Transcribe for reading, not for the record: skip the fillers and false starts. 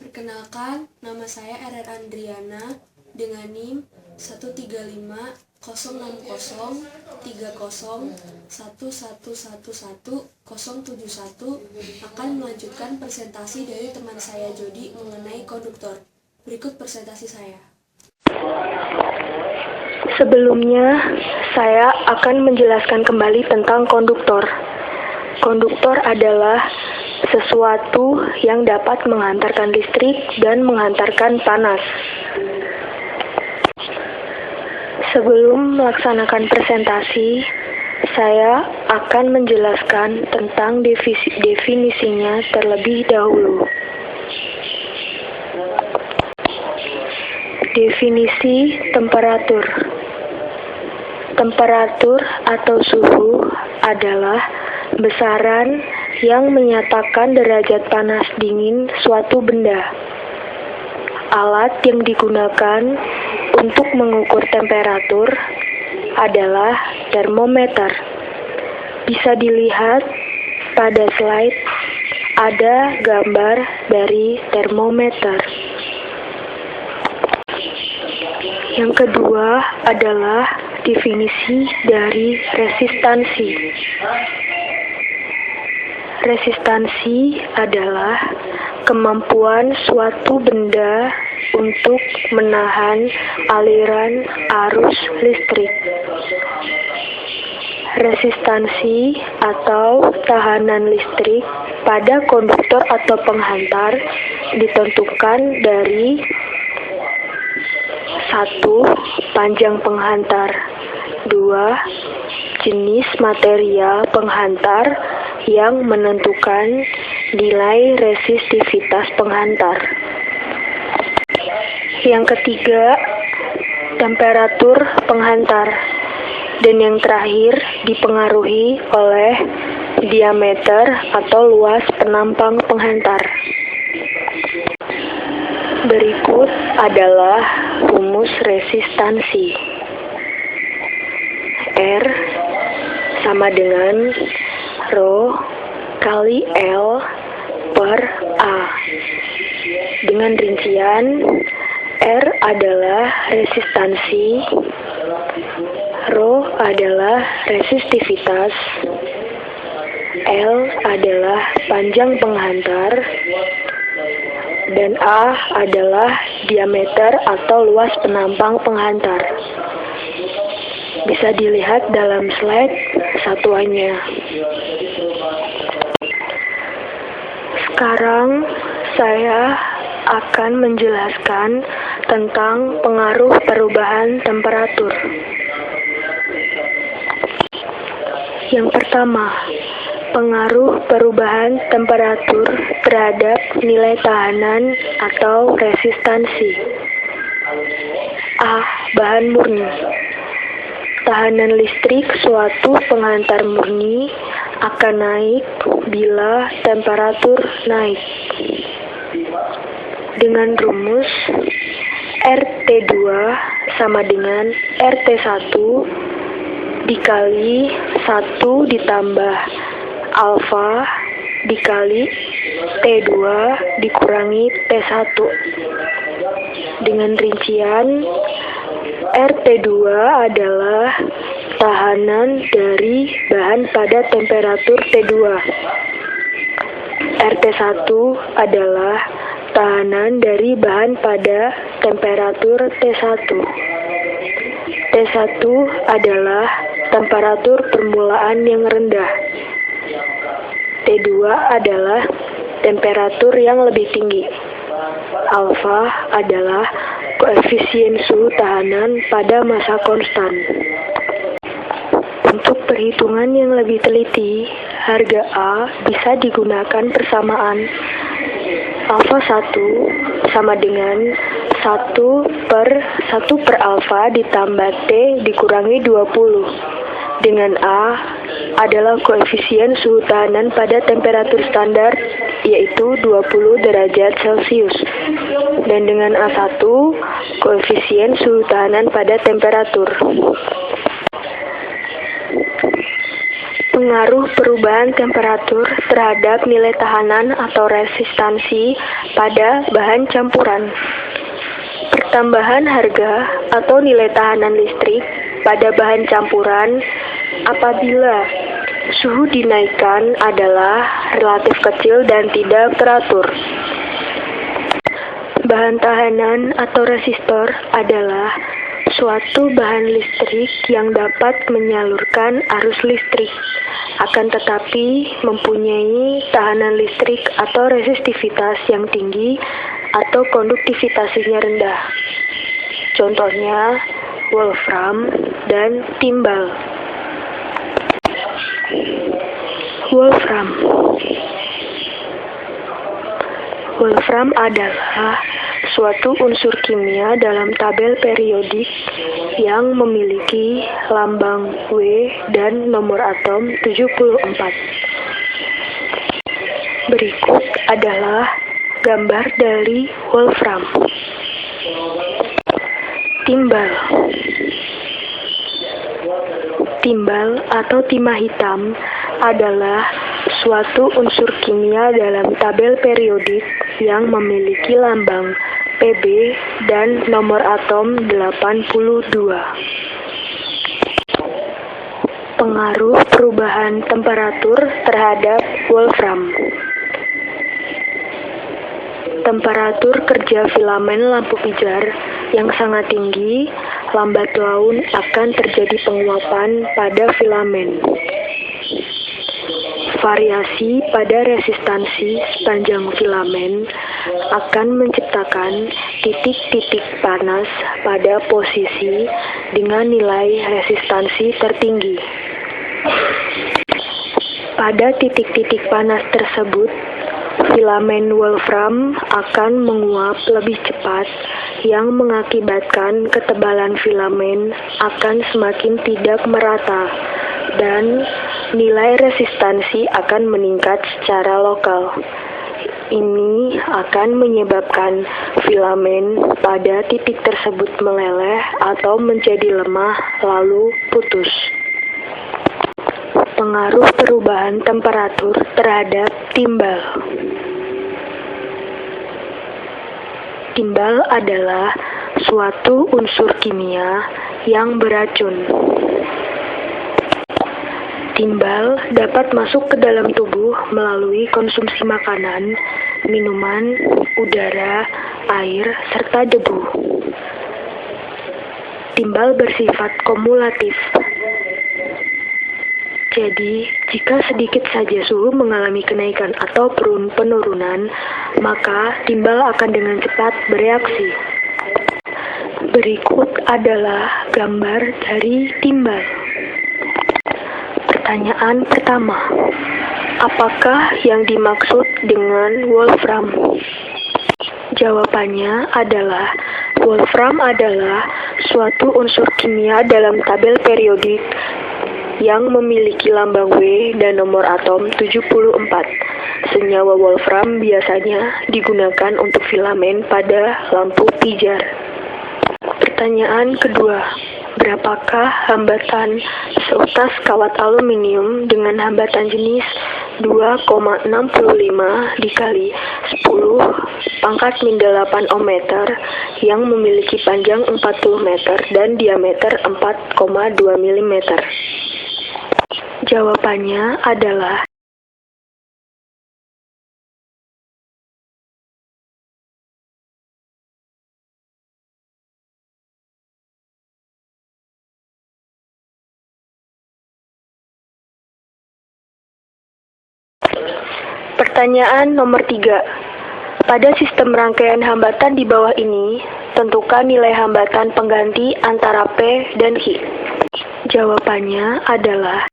Perkenalkan, nama saya RR Andriana dengan NIM 13506303011111071 akan melanjutkan presentasi dari teman saya Jody mengenai konduktor. Berikut presentasi saya. Sebelumnya, saya akan menjelaskan kembali tentang konduktor. Konduktor adalah sesuatu yang dapat menghantarkan listrik dan menghantarkan panas. Sebelum melaksanakan presentasi, saya akan menjelaskan tentang definisinya terlebih dahulu. Definisi temperatur. Temperatur atau suhu adalah besaran yang menyatakan derajat panas dingin suatu benda. Alat yang digunakan untuk mengukur temperatur adalah termometer. Bisa dilihat pada slide, ada gambar dari termometer. Yang kedua adalah definisi dari resistansi. Resistansi adalah kemampuan suatu benda untuk menahan aliran arus listrik. Resistansi atau tahanan listrik pada konduktor atau penghantar ditentukan dari 1. Panjang penghantar. 2. Jenis material penghantar yang menentukan nilai resistivitas penghantar. Yang ketiga, temperatur penghantar. Dan yang terakhir, dipengaruhi oleh diameter atau luas penampang penghantar. Berikut adalah rumus resistansi. R sama dengan Rho kali L per A. Dengan rincian, R adalah resistansi, Rho adalah resistivitas, L adalah panjang penghantar, dan A adalah diameter atau luas penampang penghantar. Bisa dilihat dalam slide satuannya. Sekarang saya akan menjelaskan tentang pengaruh perubahan temperatur. Yang pertama, pengaruh perubahan temperatur terhadap nilai tahanan atau resistansi. A. Bahan murni. Tahanan listrik suatu penghantar murni akan naik bila temperatur naik. Dengan rumus RT2 sama dengan RT1 dikali 1 ditambah alfa dikali T2 dikurangi T1. Dengan rincian, RT2 adalah tahanan dari bahan pada temperatur T2. RT1 adalah tahanan dari bahan pada temperatur T1. T1 adalah temperatur permulaan yang rendah. T2 adalah temperatur yang lebih tinggi. Alfa adalah koefisien suhu tahanan pada massa konstan. Untuk perhitungan yang lebih teliti, harga A bisa digunakan persamaan alfa 1 sama dengan 1 per alfa ditambah T dikurangi 20. Dengan A adalah koefisien suhu tahanan pada temperatur standar, yaitu 20 derajat Celcius. Dan dengan A1, koefisien suhu tahanan pada temperatur. Pengaruh perubahan temperatur terhadap nilai tahanan atau resistansi pada bahan campuran. Pertambahan harga atau nilai tahanan listrik pada bahan campuran apabila suhu dinaikkan adalah relatif kecil dan tidak teratur. Bahan tahanan atau resistor adalah suatu bahan listrik yang dapat menyalurkan arus listrik, akan tetapi mempunyai tahanan listrik atau resistivitas yang tinggi atau konduktivitasnya rendah. Contohnya, wolfram dan timbal. Wolfram. Wolfram adalah suatu unsur kimia dalam tabel periodik yang memiliki lambang W dan nomor atom 74. Berikut adalah gambar dari wolfram. Timbal. Timbal atau timah hitam adalah suatu unsur kimia dalam tabel periodik yang memiliki lambang Pb dan nomor atom 82. Pengaruh perubahan temperatur terhadap wolfram. Temperatur kerja filamen lampu pijar yang sangat tinggi, lambat laun akan terjadi penguapan pada filamen. Variasi pada resistansi sepanjang filamen akan menciptakan titik-titik panas pada posisi dengan nilai resistansi tertinggi. Pada titik-titik panas tersebut, filamen wolfram akan menguap lebih cepat yang mengakibatkan ketebalan filamen akan semakin tidak merata dan nilai resistansi akan meningkat secara lokal. Ini akan menyebabkan filamen pada titik tersebut meleleh atau menjadi lemah lalu putus. Pengaruh perubahan temperatur terhadap timbal. Timbal adalah suatu unsur kimia yang beracun. Timbal dapat masuk ke dalam tubuh melalui konsumsi makanan, minuman, udara, air, serta debu. Timbal bersifat kumulatif. Jadi, jika sedikit saja suhu mengalami kenaikan atau penurunan, maka timbal akan dengan cepat bereaksi. Berikut adalah gambar dari timbal. Pertanyaan pertama, apakah yang dimaksud dengan wolfram? Jawabannya adalah wolfram adalah suatu unsur kimia dalam tabel periodik yang memiliki lambang W dan nomor atom 74. Senyawa wolfram biasanya digunakan untuk filamen pada lampu pijar. Pertanyaan kedua, berapakah hambatan seutas kawat aluminium dengan hambatan jenis 2,65 dikali 10 pangkat min 8 ohmmeter yang memiliki panjang 40 meter dan diameter 4,2 mm? Jawabannya adalah pertanyaan nomor 3. Pada sistem rangkaian hambatan di bawah ini, tentukan nilai hambatan pengganti antara P dan Q. Jawabannya adalah